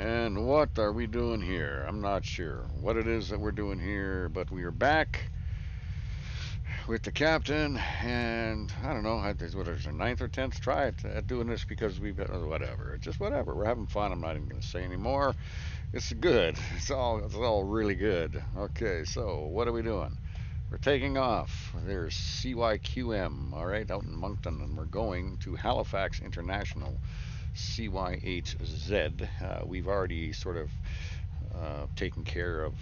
And what are we doing here? I'm not sure what it is that we're doing here, but we are back with the captain, and I don't know, what is our ninth or tenth try at doing this because we've got whatever, just whatever. We're having fun. I'm not even going to say anymore. It's good. It's all really good. Okay, so what are we doing? We're taking off. There's CYQM, all right, out in Moncton, and we're going to Halifax International, CY8Z. We've already sort of taken care of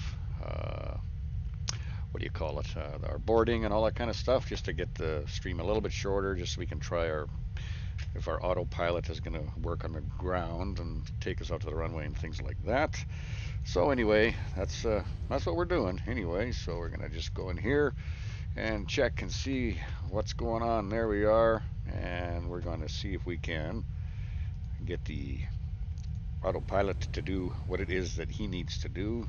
what do you call it, our boarding and all that kind of stuff, just to get the stream a little bit shorter, just so we can try if our autopilot is going to work on the ground and take us out to the runway and things like that. So anyway, that's what we're doing anyway. So we're going to just go in here and check and see what's going on. There we are, and we're going to see if we can get the autopilot to do what it is that he needs to do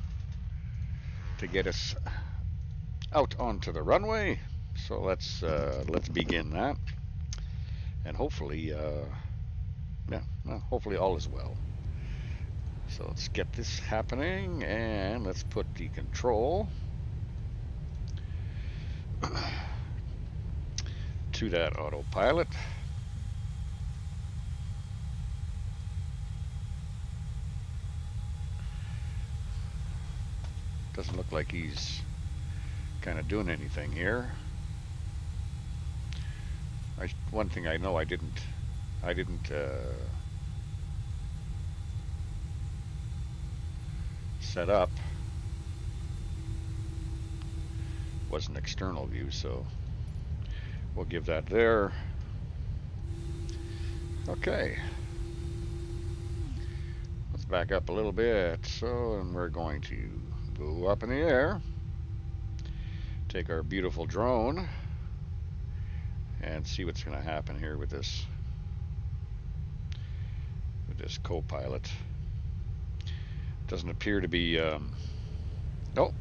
to get us out onto the runway. So let's begin that, and hopefully, yeah, well, hopefully all is well. So let's get this happening, and let's put the control to that autopilot. Doesn't look like he's kind of doing anything here. One thing I know, I didn't set up was an external view, so we'll give that there. Okay, let's back up a little bit. So, and we're going to go up in the air, take our beautiful drone, and see what's going to happen here with this co-pilot. Doesn't appear to be. Oh,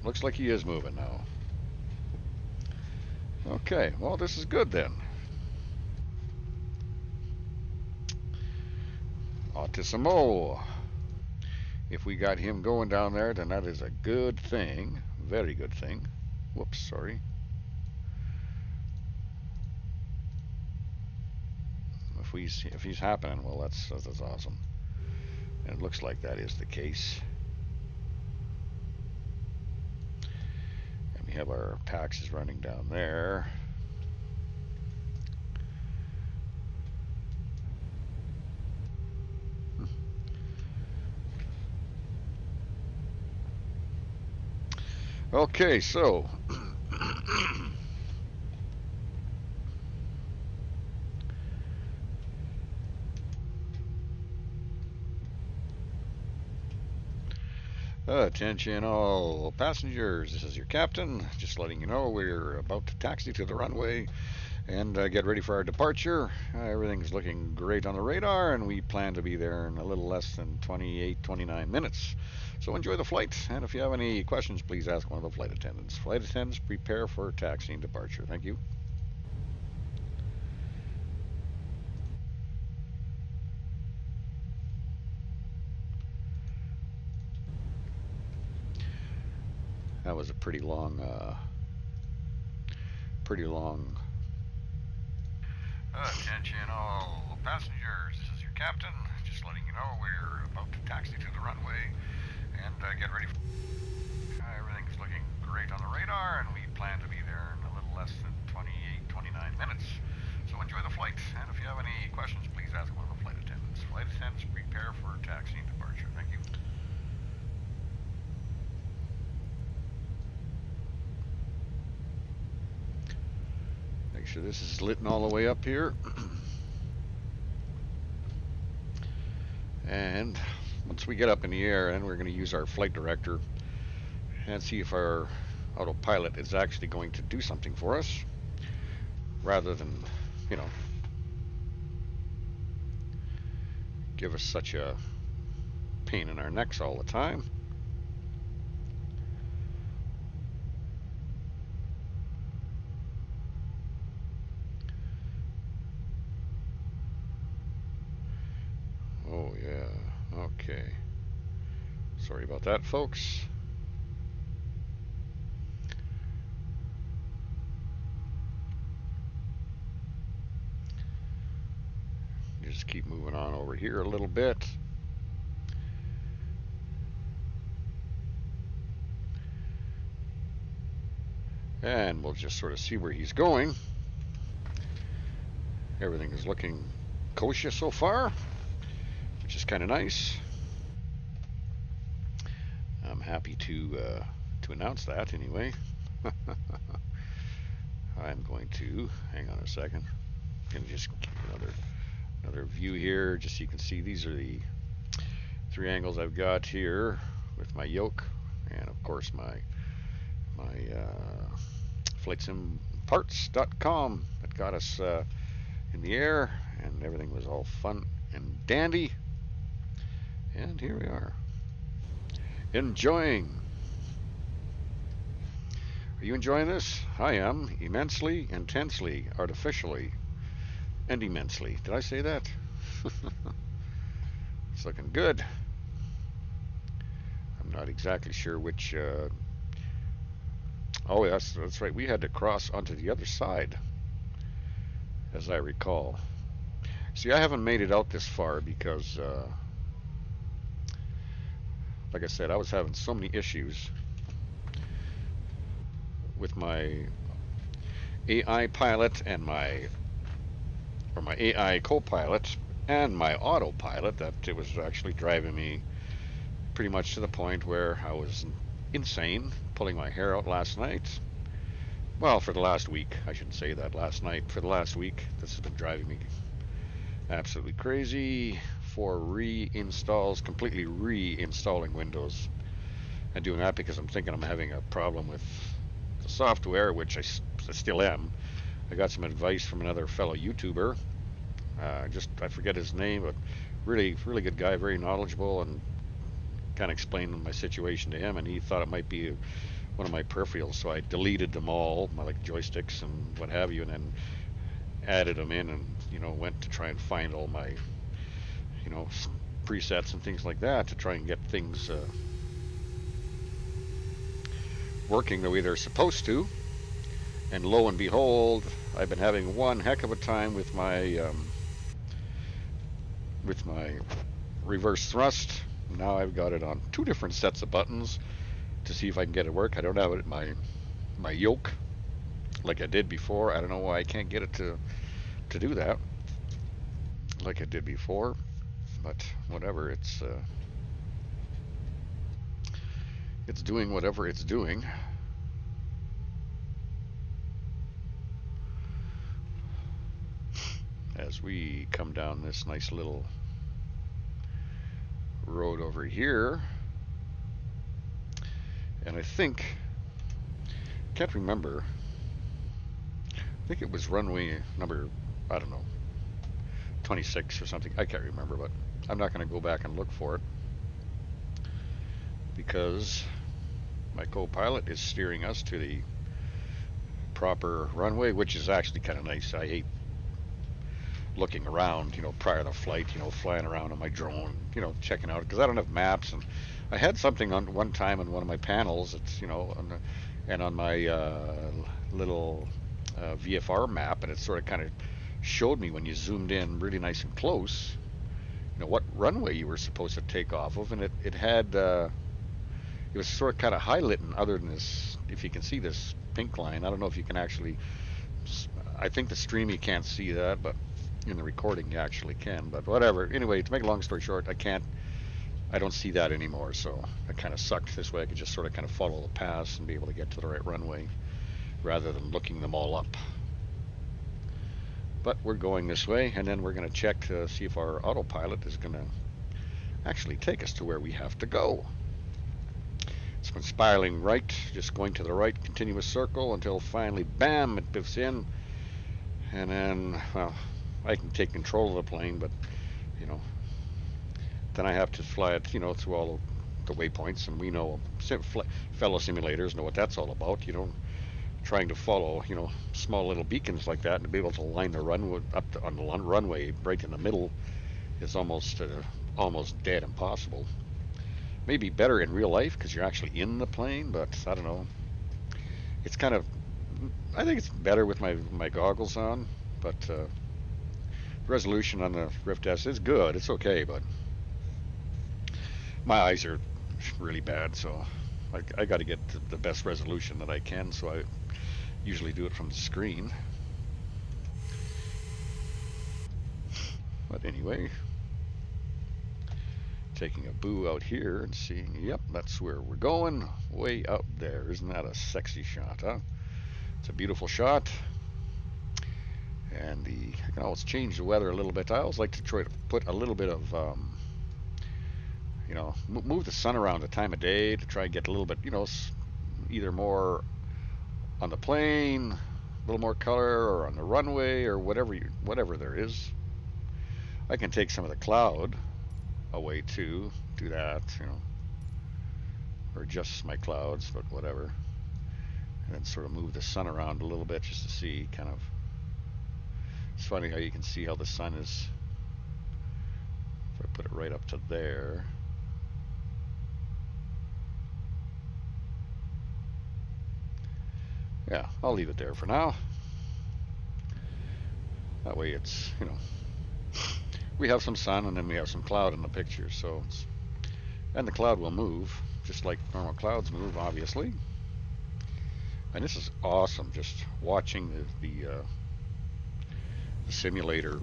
looks like he is moving now. Okay, well, this is good then. Altissimo. If we got him going down there, then that is a good thing. Very good thing. Whoops, sorry. If he's happening, well, that's awesome. And it looks like that is the case. And we have our Paxes running down there. Okay, so attention all passengers, this is your captain, just letting you know we're about to taxi to the runway and get ready for our departure. Everything's looking great on the radar, and we plan to be there in a little less than 29 minutes. So enjoy the flight, and if you have any questions, please ask one of the flight attendants. Flight attendants, prepare for taxi and departure. Thank you. That was a pretty long. Attention all passengers, this is your captain, just letting you know we're about to taxi to the runway and get ready. Everything's looking great on the radar, and we plan to be there in a little less than 29 minutes. So enjoy the flight, and if you have any questions, please ask one of the flight attendants. Flight attendants, prepare for taxi and departure. Thank you. Make sure this is lit all the way up here. And once we get up in the air, then we're going to use our flight director and see if our autopilot is actually going to do something for us, rather than, give us such a pain in our necks all the time. Oh yeah, okay. Sorry about that, folks. Just keep moving on over here a little bit. And we'll just sort of see where he's going. Everything is looking kosher so far, which is kind of nice. I'm happy to announce that anyway. I'm going to hang on a second. I'm going to just give you another view here, just so you can see these are the 3 angles I've got here with my yoke, and of course my flightsimparts.com that got us in the air, and everything was all fun and dandy. And here we are, enjoying. Are you enjoying this? I am, immensely, intensely, artificially, and immensely. Did I say that? It's looking good. I'm not exactly sure which. Oh, that's right. We had to cross onto the other side, as I recall. See, I haven't made it out this far because, like I said, I was having so many issues with my AI pilot and my AI co-pilot and my autopilot that it was actually driving me pretty much to the point where I was insane, pulling my hair out last night. Well, for the last week, I shouldn't say that. Last night, for the last week, this has been driving me absolutely crazy. For reinstalls, completely reinstalling Windows, and doing that because I'm thinking I'm having a problem with the software, which I still am. I got some advice from another fellow YouTuber. I forget his name, but really good guy, very knowledgeable, and kind of explained my situation to him, and he thought it might be one of my peripherals, so I deleted them all, my like joysticks and what have you, and then added them in, and went to try and find all my presets and things like that to try and get things working the way they're supposed to. And lo and behold, I've been having one heck of a time with my reverse thrust. Now I've got it on 2 different sets of buttons to see if I can get it to work. I don't have it in my yoke like I did before. I don't know why I can't get it to do that like I did before, but whatever. It's doing whatever it's doing. As we come down this nice little road over here, and I can't remember, I think it was runway number, I don't know, 26 or something. I can't remember, but I'm not going to go back and look for it because my co-pilot is steering us to the proper runway, which is actually kind of nice. I hate looking around, prior to flight, flying around on my drone, checking out, because I don't have maps. And I had something on one time on one of my panels, it's, on my little VFR map, and it sort of kind of showed me when you zoomed in really nice and close, what runway you were supposed to take off of, and it had, it was sort of kind of highlighted, other than this, if you can see this pink line. I don't know if you can actually, I think the stream you can't see that, but in the recording you actually can, but whatever. Anyway, to make a long story short, I don't see that anymore, so it kind of sucked. This way I could just sort of kind of follow the paths and be able to get to the right runway rather than looking them all up. But we're going this way, and then we're going to check to see if our autopilot is going to actually take us to where we have to go. It's been spiraling right, just going to the right, continuous circle, until finally, bam, it biffs in. And then, well, I can take control of the plane, but, then I have to fly it, through all the waypoints, and we know, fellow simulators know what that's all about, trying to follow, small little beacons like that, and to be able to line the runway up on the runway right in the middle is almost dead impossible. Maybe better in real life because you're actually in the plane, but I don't know. It's kind of, I think it's better with my goggles on, but the resolution on the Rift S is good. It's okay, but my eyes are really bad, so I got to get the best resolution that I can, so I usually do it from the screen. But anyway, taking a boo out here and seeing, yep, that's where we're going, way out there. Isn't that a sexy shot, huh? It's a beautiful shot. And I can always change the weather a little bit. I always like to try to put a little bit of, move the sun around the time of day to try and get a little bit, either more on the plane, a little more color, or on the runway, or whatever there is. I can take some of the cloud away too, do that, or adjust my clouds, but whatever. And then sort of move the sun around a little bit just to see kind of. It's funny how you can see how the sun is. If I put it right up to there. Yeah, I'll leave it there for now. That way it's, we have some sun and then we have some cloud in the picture, so and the cloud will move just like normal clouds move, obviously. And this is awesome, just watching the simulator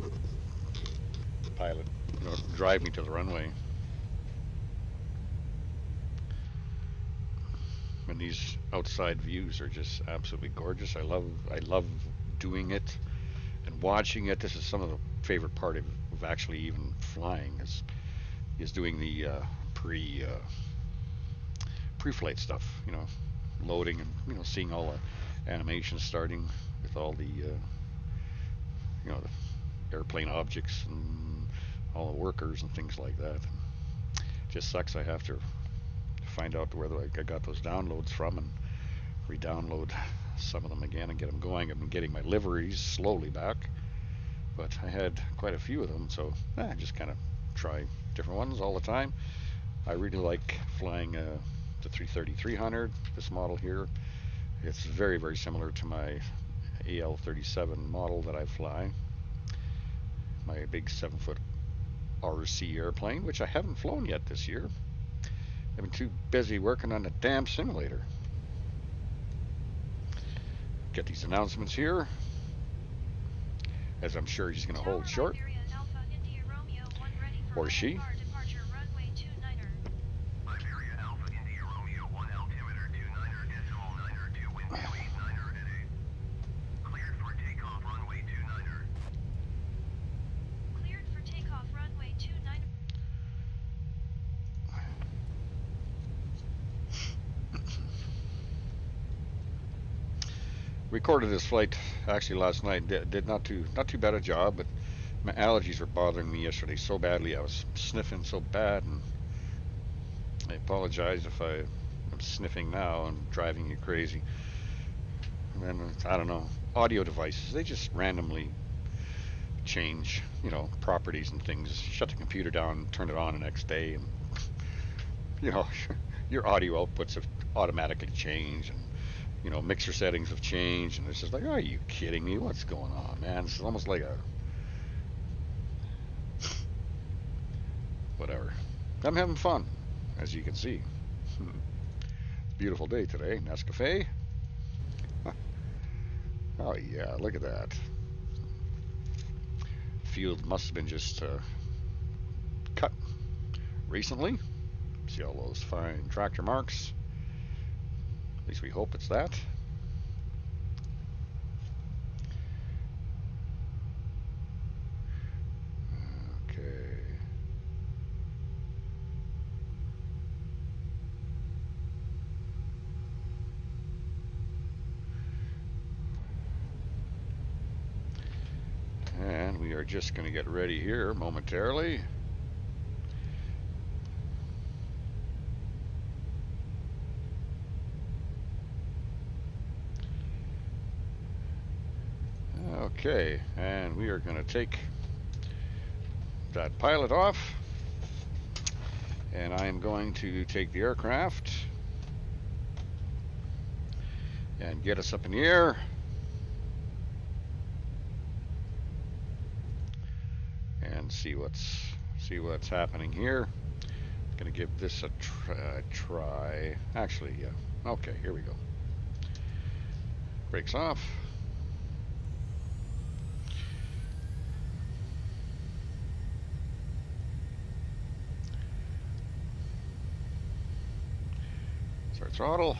pilot, drive me to the runway. And these outside views are just absolutely gorgeous. I love doing it and watching it. This is some of the favorite part of actually even flying is doing the pre-flight stuff, loading and seeing all the animation starting with all the the airplane objects and all the workers and things like that. It just sucks I have to find out where I got those downloads from and re-download some of them again and get them going. I've been getting my liveries slowly back, but I had quite a few of them, so I just kind of try different ones all the time. I really like flying the 330-300, this model here. It's very, very similar to my AL-37 model that I fly, my big 7-foot RC airplane, which I haven't flown yet this year. I've been too busy working on the damn simulator. Get these announcements here, as I'm sure he's going to hold short. Or she. Recorded this flight actually last night. Did not too bad a job, but my allergies were bothering me yesterday so badly. I was sniffing so bad, and I apologize if I'm sniffing now and driving you crazy. And then I don't know, audio devices, they just randomly change, properties and things. Shut the computer down, turn it on the next day, and your audio outputs have automatically changed, and mixer settings have changed, and it's just like, are you kidding me? What's going on, man? It's almost like whatever. I'm having fun, as you can see. It's a beautiful day today. Nescafe. Oh yeah, look at that. Field must have been just cut recently. See all those fine tractor marks. At least we hope it's that. Okay. And we are just going to get ready here momentarily. Okay, and we are going to take that pilot off, And I am going to take the aircraft and get us up in the air. And see what's happening here. Gonna give this a try. Actually, yeah. Okay, here we go. Brakes off. Start throttle.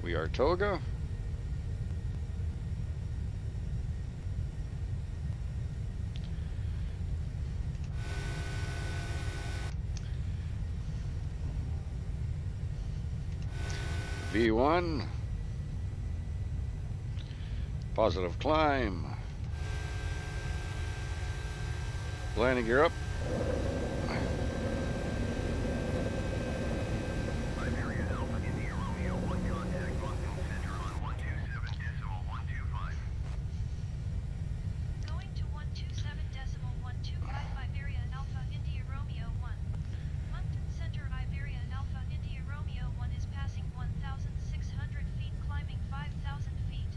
We are Toga. V1. Positive climb. Landing gear up. IBERIA Alpha India Romeo 1 contact Moncton Center on 127.125. Going to 127.125 IBERIA Alpha India Romeo 1. Moncton Center IBERIA Alpha India Romeo 1 is passing 1,600 feet climbing 5,000 feet.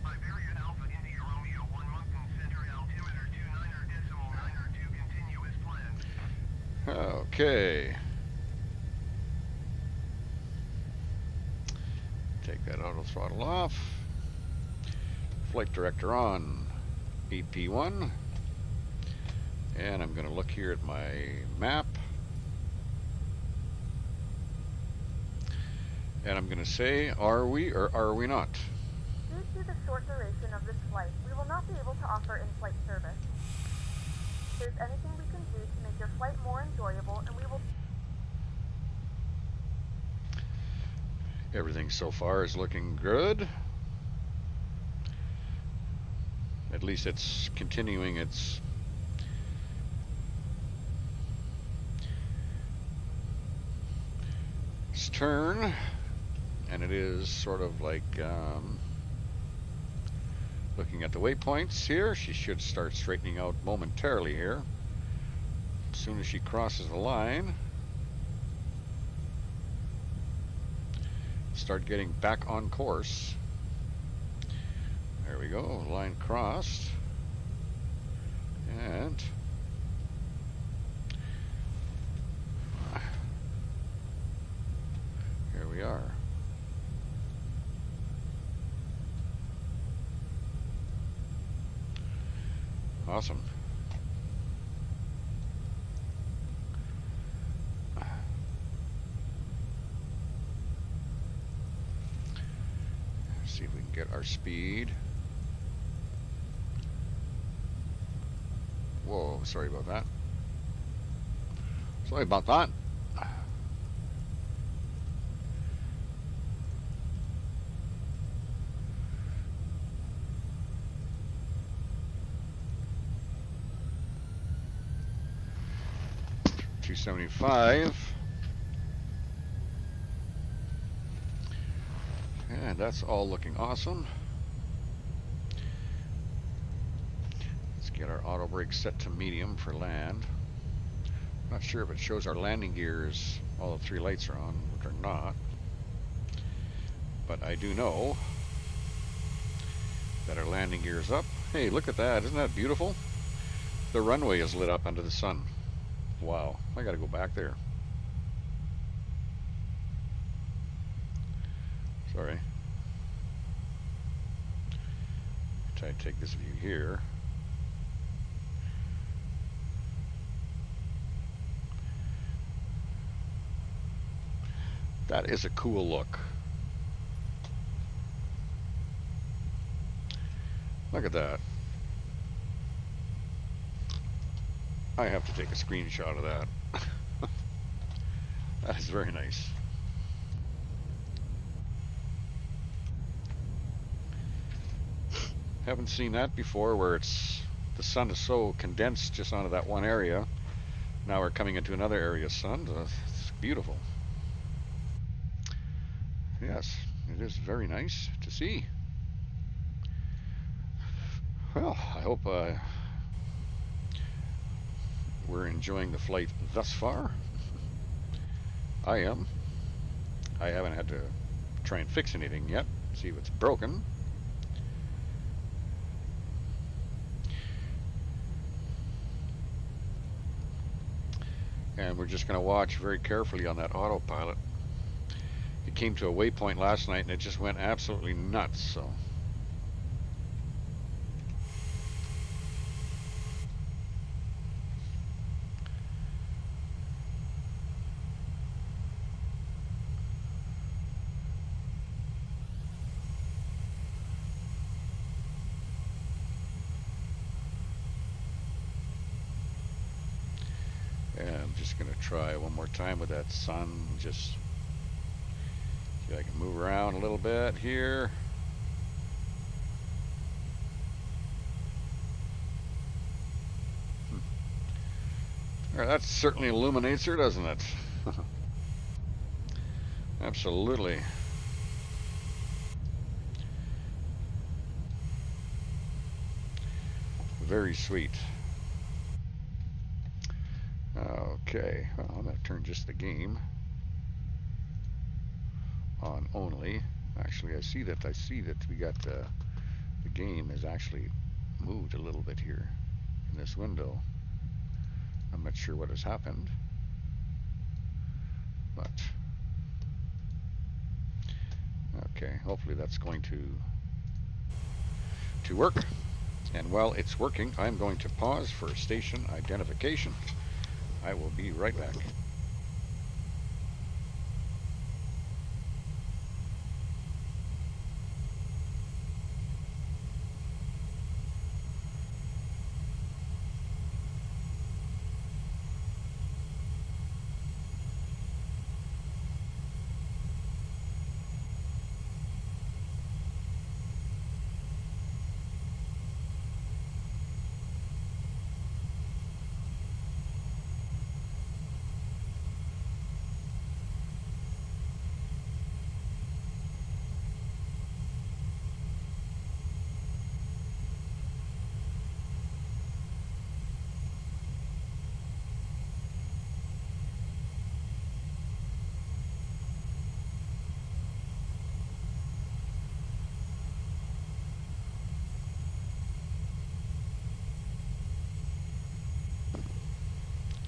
IBERIA Alpha India Romeo 1 Moncton Center altimeter 29.92 continuous plan. Okay. Take that auto throttle off. Flight director on. EP1. And I'm going to look here at my map. And I'm going to say, are we or are we not? Due to the short duration of this flight, we will not be able to offer in-flight service. If there's anything we can do to make your flight more enjoyable, and we will... Everything so far is looking good. At least it's continuing its turn, and it is sort of like looking at the waypoints here. She should start straightening out momentarily here as soon as she crosses the line. Start getting back on course. There we go, line crossed. And here we are. Awesome. See if we can get our speed. Whoa, sorry about that. Sorry about that. $275. And that's all looking awesome. Let's get our auto brake set to medium for land. Not sure if it shows our landing gears, all the three lights are on, which are not. But I do know that our landing gear is up. Hey, look at that, isn't that beautiful? The runway is lit up under the sun. Wow, I gotta go back there. Sorry. Try to take this view here. That is a cool look. Look at that. I have to take a screenshot of that. That is very nice. Haven't seen that before, where the sun is so condensed just onto that one area. Now we're coming into another area of sun. It's beautiful. Yes, it is very nice to see. Well, I hope we're enjoying the flight thus far. I am. I haven't had to try and fix anything yet, see if it's broken. And we're just going to watch very carefully on that autopilot. It came to a waypoint last night and it just went absolutely nuts, so. And I'm just going to try one more time with that sun. Just see if I can move around a little bit here. That certainly illuminates her, doesn't it? Absolutely. Very sweet. Okay, well, I'm going to turn just the game on only. Actually, I see that we got the game is actually moved a little bit here in this window. I'm not sure what has happened, but okay, hopefully that's going to work. And while it's working, I'm going to pause for station identification. I will be right back.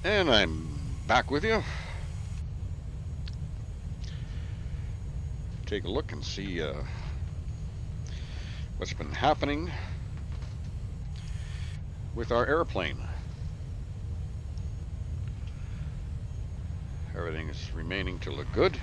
And I'm back with you. Take a look and see what's been happening with our airplane. Everything is remaining to look good.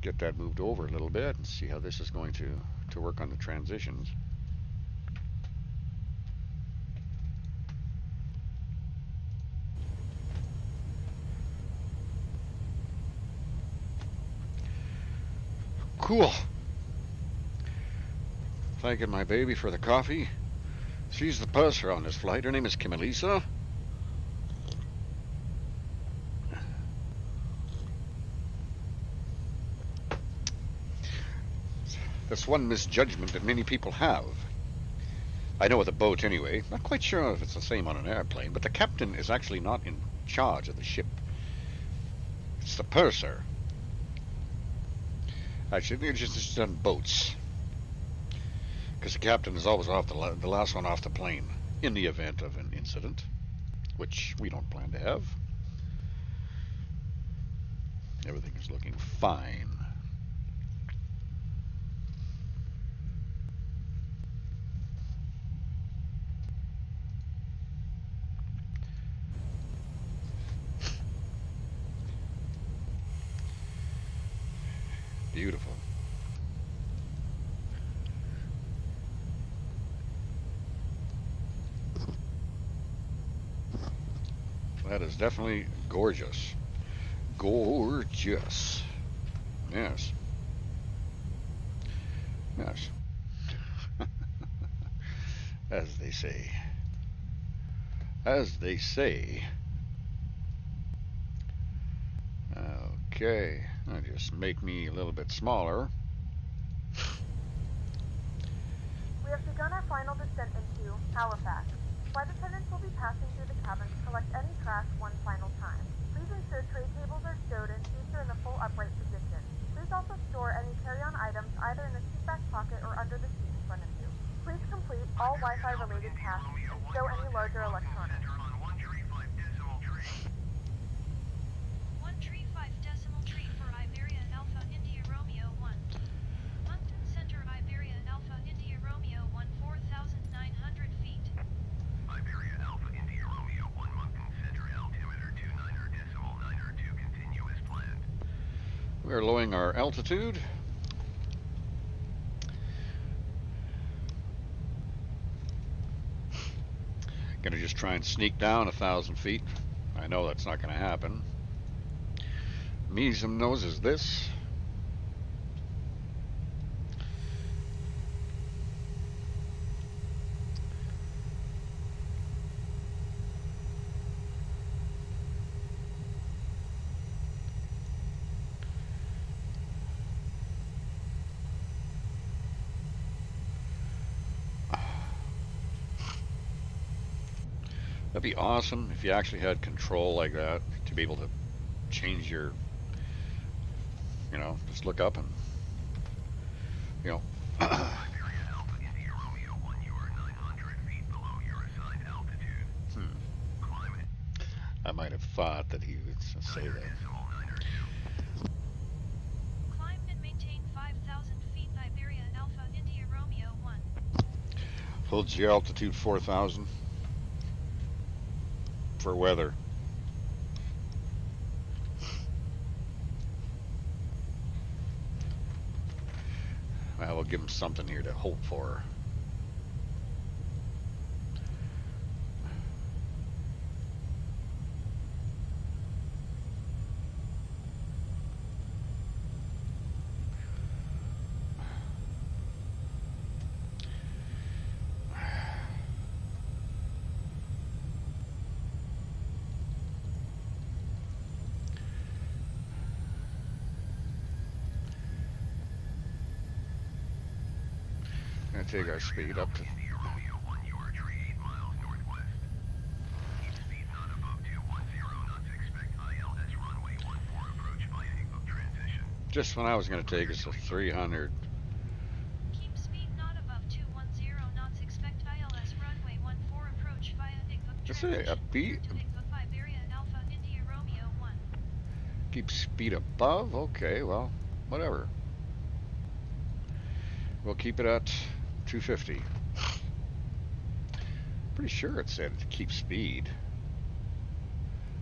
Get that moved over a little bit and see how this is going to work on the transitions. Cool. Thanking my baby for the coffee. She's the purser on this flight. Her name is Kimelisa. That's one misjudgment that many people have. I know with a boat anyway. Not quite sure if it's the same on an airplane, but the captain is actually not in charge of the ship. It's the purser. Actually, it's just on boats. Because the captain is always off the last one off the plane in the event of an incident, which we don't plan to have. Everything is looking fine. Beautiful. That is definitely gorgeous. Gorgeous. Yes. Yes. As they say. As they say. Okay. I'll just make me a little bit smaller. We have begun our final descent into Halifax. Flight attendants will be passing through the cabin to collect any trash one final time. Please ensure tray tables are stowed and seats are in a full upright position. Please also store any carry-on items either in the seat back pocket or under the seat in front of you. Please complete all Wi-Fi related tasks and stow any larger electronics. 135.3 for Iberia and Alpha India Romeo 1. Moncton Center Iberia and Alpha India Romeo 1 4,900 feet. IBERIA Alpha India Romeo 1 Moncton Center altimeter 29.9 continue as planned. We are lowering our altitude. Gonna just try and sneak down 1,000 feet. I know that's not gonna happen. Measum knows this. That'd be awesome if you actually had control like that to be able to change your, just look up and, IBERIA Alpha India Romeo 1, you are 900 feet below your assigned altitude. Climb it. I might have thought that he would say that. 9.9. Climb and maintain 5,000 feet Iberia and Alpha India Romeo 1. Holds your altitude 4,000 for weather. I will give him something here to hope for. Gonna take our speed up to India Romeo 1, you are 38 miles northwest. Keep speed not above 210 knots. Expect ILS runway 14 approach via Igbook transition. just when I was gonna take us to 300. Keep speed not above 210 knots. Expect ILS runway 14 approach via Igbook Let's transition. say a beat. To Igbook Iberia and Alpha India Romeo 1. Keep speed above. Okay, well, whatever. We'll keep it at 250. Pretty sure it said to keep speed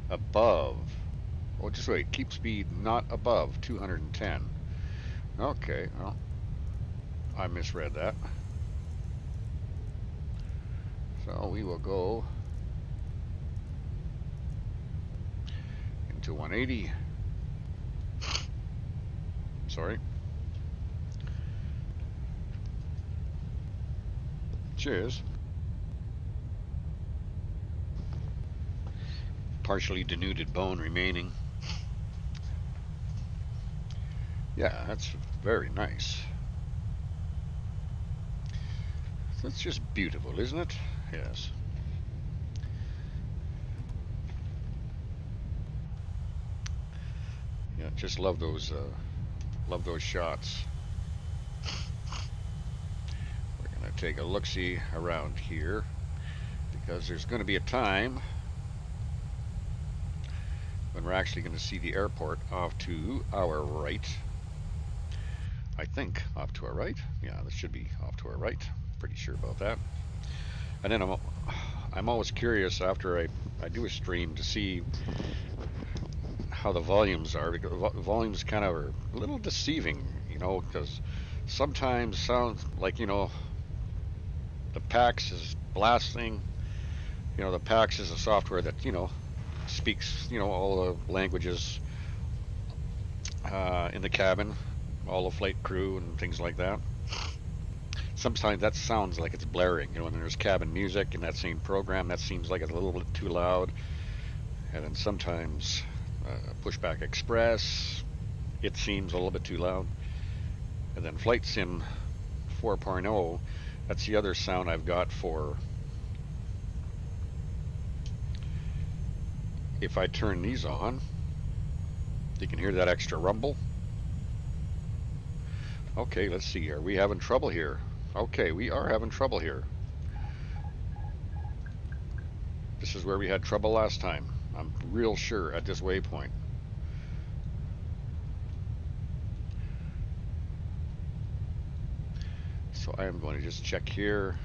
above. Oh, just wait. Keep speed not above 210. Okay, well, I misread that. So we will go into 180. Sorry. Cheers. Partially denuded bone remaining. Yeah, that's very nice. That's just beautiful, isn't it? Yes. Yeah, just love those shots. We're gonna take a look-see around here because there's going to be a time when And we're actually going to see the airport off to our right. I think off to our right. Yeah, that should be off to our right. Pretty sure about that. And then I'm always curious after I do a stream to see how the volumes are, because volumes kind of are a little deceiving, you know, because sometimes sounds like, you know, the PAX is blasting. You know, the PAX is a software that, you know, speaks, you know, all the languages in the cabin, all the flight crew and things like that. Sometimes that sounds like it's blaring, you know, and there's cabin music in that same program. That seems like it's a little bit too loud. And then sometimes Pushback Express, it seems a little bit too loud. And then Flight Sim 4.0, that's the other sound I've got for if I turn these on. You can hear that extra rumble. Okay, let's see. Are we having trouble here? Okay, we are having trouble here. This is where we had trouble last time. I'm real sure at this waypoint. So I am going to just check here.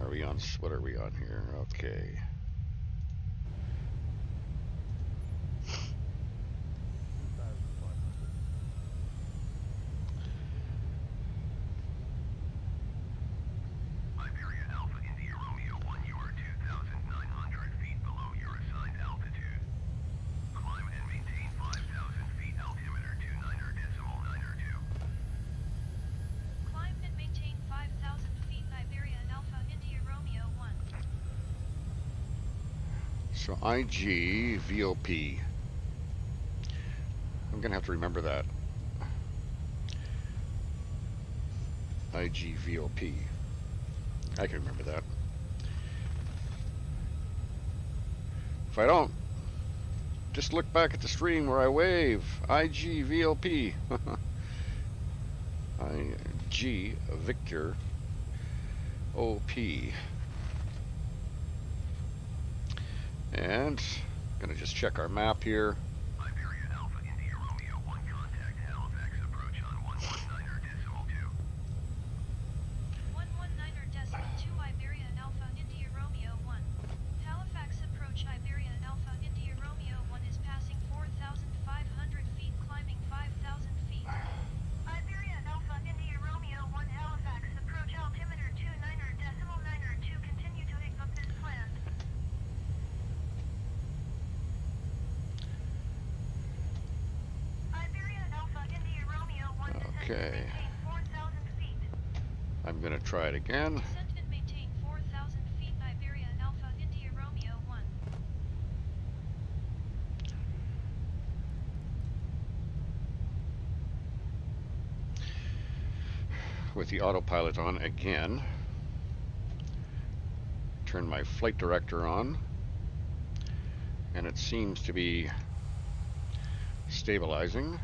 Are we on, what are we on here? Okay. IBERIA Alpha India Romeo 1, you are 2,900 feet below your assigned altitude. Climb and maintain 5,000 feet, altimeter 29.902. Climb and maintain 5,000 feet, Iberia Alpha India Romeo 1. So IG VOP. I'm going to have to remember that. IG VOP. I can remember that. If I don't, just look back at the stream where I wave. IG VOP. IG Victor OP. And gonna just check our map here. IBERIA Alpha India Romeo 1, contact Halifax approach on 119.2. 119.2 Iberia Alpha India Romeo 1. Halifax approach Iberia Alpha India Romeo 1 is passing 4,500 feet, climbing 5,000 feet. Iberia Alpha India Romeo 1 Halifax approach altimeter 29.902, continue to execute this plan. Iberia Alpha India Romeo 1 descend Okay. and maintain 4,000 feet. I'm gonna try it again. Descend and maintain 4,000 feet, Iberia Alpha India Romeo 1. With the autopilot on again. Turn my flight director on. And it seems to be stabilizing.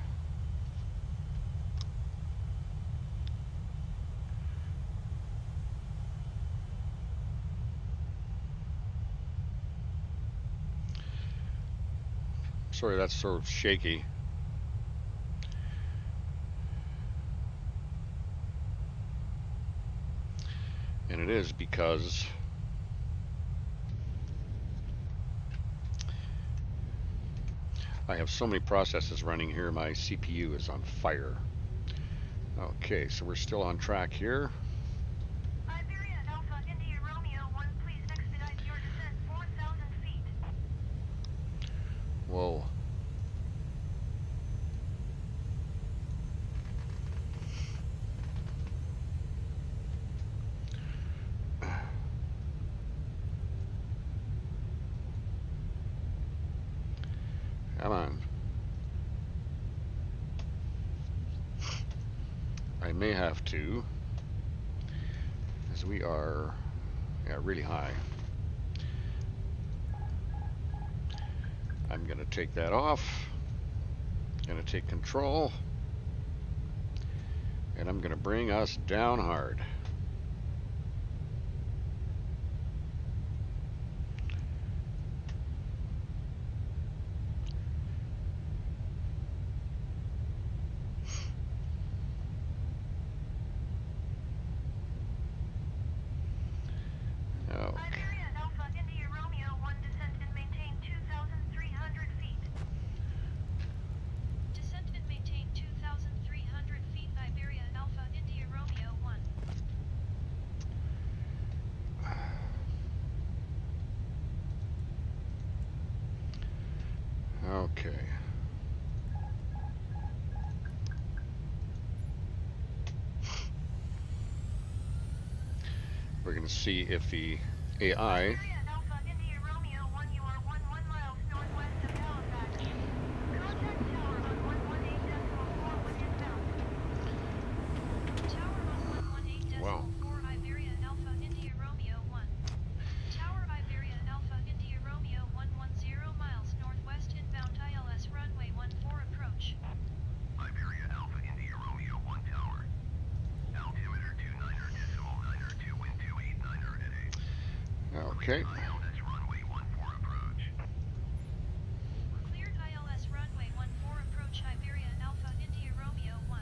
Sorry, that's so shaky. And it is because I have so many processes running here, my CPU is on fire. Okay, so we're still on track here. Iberia Alpha India Romeo 1, please expedite your descent 4,000 feet. Whoa. Come on. I may have to, as we are, yeah, really high. I'm gonna take that off. Gonna take control. And I'm gonna bring us down hard. Okay. We're going to see if the AI. IBERIA Alpha India Romeo 1, you are 11 miles northwest of Halifax. Contact tower on 118.4 when inbound. Tower on Wow. 118.4 Iberia Alpha India Romeo 1. Tower Iberia Alpha India Romeo 110 miles northwest inbound ILS runway 14 approach. IBERIA Alpha India Romeo 1 tower. Altimeter 29er.9er to wind 289er at 8. Okay. ILS runway 14 approach. Cleared ILS runway 14 approach Iberia Alpha India Romeo 1.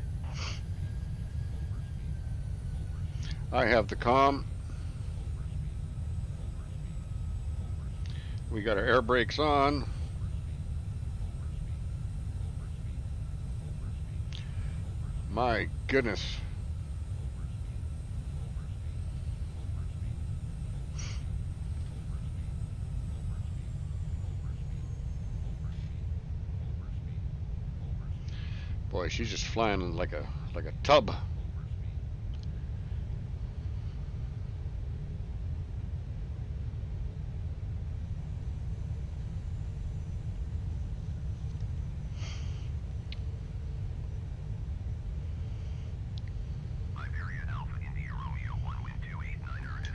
I have the comm. We got our air brakes on. My goodness. Boy, she's just flying like a tub. IBERIA Alpha India Romeo 1 wind 289er at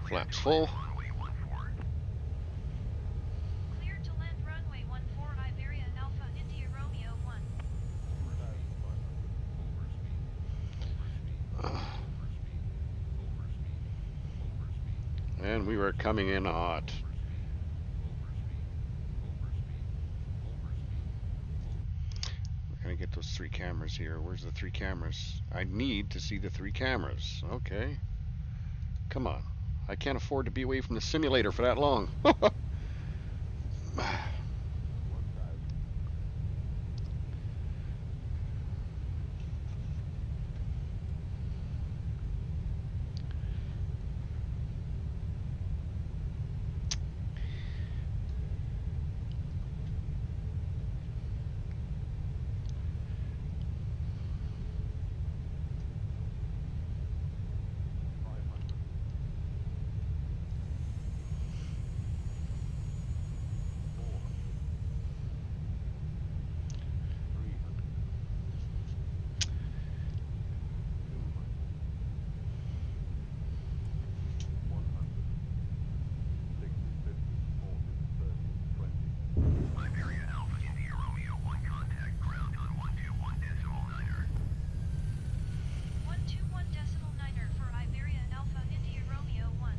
8. Flaps full. Runway 14. Cleared to land runway 14 Iberia Alpha India Romeo 1. And we were coming in hot. We're gonna get those 3 cameras here. Where's the 3 cameras? I need to see the 3 cameras. Okay. Come on. I can't afford to be away from the simulator for that long. IBERIA Alpha India Romeo 1 contact ground on 121.9er. 121.9er for Iberia Alpha India Romeo 1.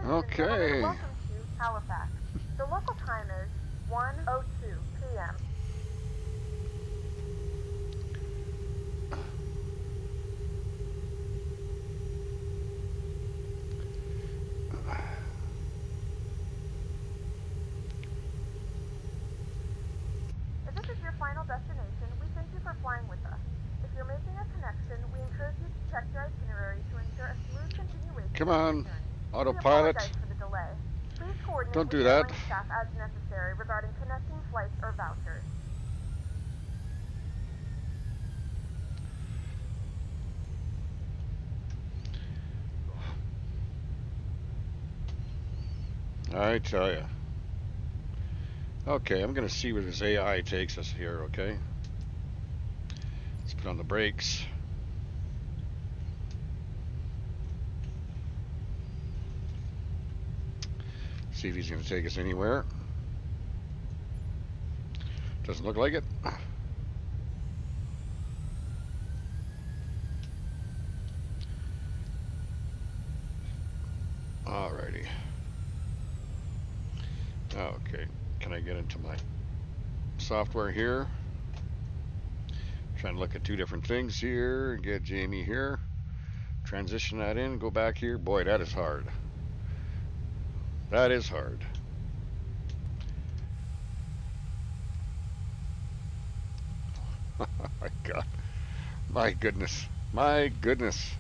Ladies and gentlemen, Okay. welcome to Halifax. The local time is 1:02 p.m. If this is your final destination, we thank you for flying with us. If you're making a connection, we encourage you to check your itinerary to ensure a smooth continuation Come of your on. journey. We Autopilot. apologize for the delay. Please coordinate Don't with do that. airline staff as necessary regarding connecting flights or vouchers. I tell you. Okay, I'm gonna see where this AI takes us here, okay? Let's put on the brakes. See if he's gonna take us anywhere. Doesn't look like it. Alrighty. Okay, can I get into my software here? Trying to look at 2 different things here. Get Jamie here. Transition that in, go back here. Boy, that is hard. That is hard. My God. My goodness. My goodness.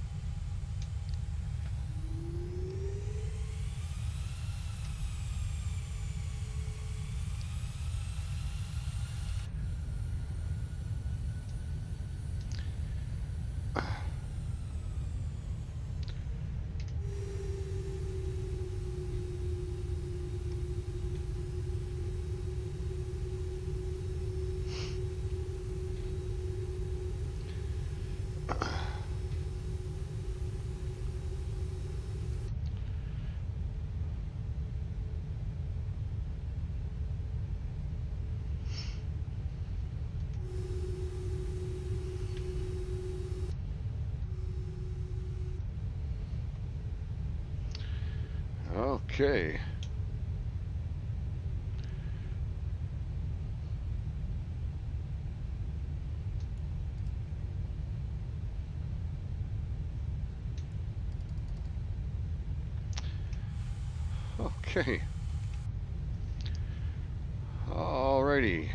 Okay. Okay. Alrighty.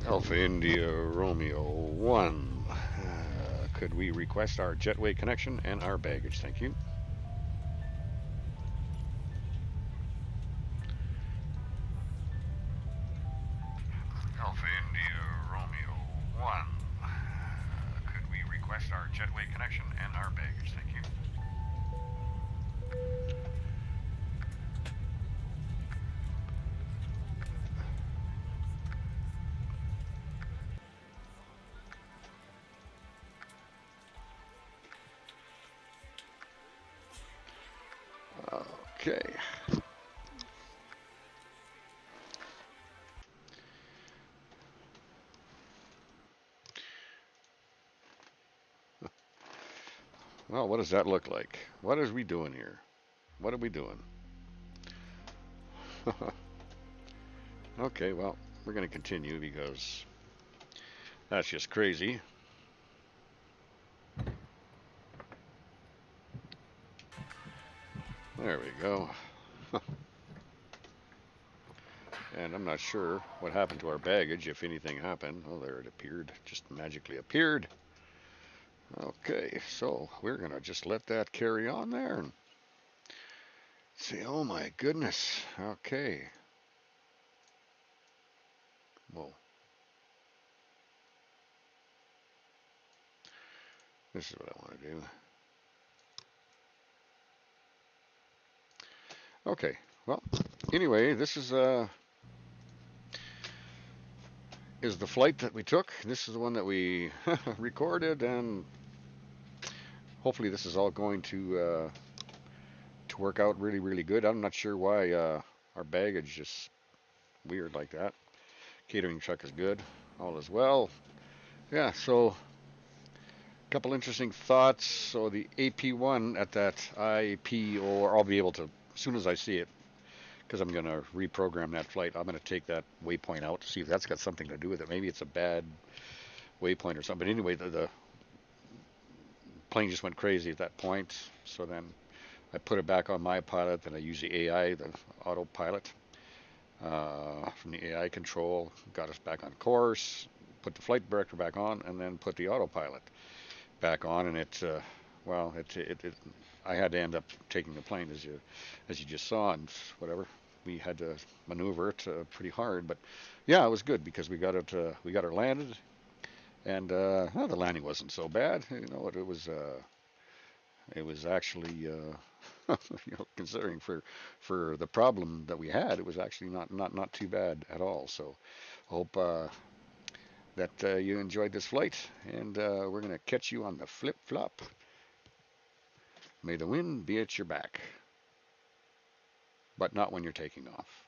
Alpha India Romeo 1. Could we request our jetway connection and our baggage? Thank you. Alpha India Romeo 1. Could we request our jetway connection and our baggage? Thank you. Okay. Well, what does that look like? What is we doing here? What are we doing? Okay, well, we're going to continue because that's just crazy. There we go. And I'm not sure what happened to our baggage, if anything happened. Oh, there it appeared. Just magically appeared. Okay, so we're going to just let that carry on there and see. Oh my goodness. Okay. Well, this is what I want to do. Okay. Well, anyway, this is the flight that we took. This is the one that we recorded, and hopefully this is all going to work out really, really good. I'm not sure why our baggage is weird like that. Catering truck is good, all is well. Yeah, so a couple interesting thoughts. So the AP1 at that IP, or I'll be able to, as soon as I see it, because I'm going to reprogram that flight, I'm going to take that waypoint out to see if that's got something to do with it. Maybe it's a bad waypoint or something. But anyway, the plane just went crazy at that point. So then I put it back on my pilot, then I use the AI, the autopilot, from the AI control, got us back on course, put the flight director back on, and then put the autopilot back on, and well, I had to end up taking the plane as you just saw, and whatever. We had to maneuver it pretty hard, but yeah, it was good because we got her landed, and well, the landing wasn't so bad. You know, it was actually considering for the problem that we had, it was actually not too bad at all. So hope that you enjoyed this flight, and we're gonna catch you on the flip flop. May the wind be at your back, but not when you're taking off.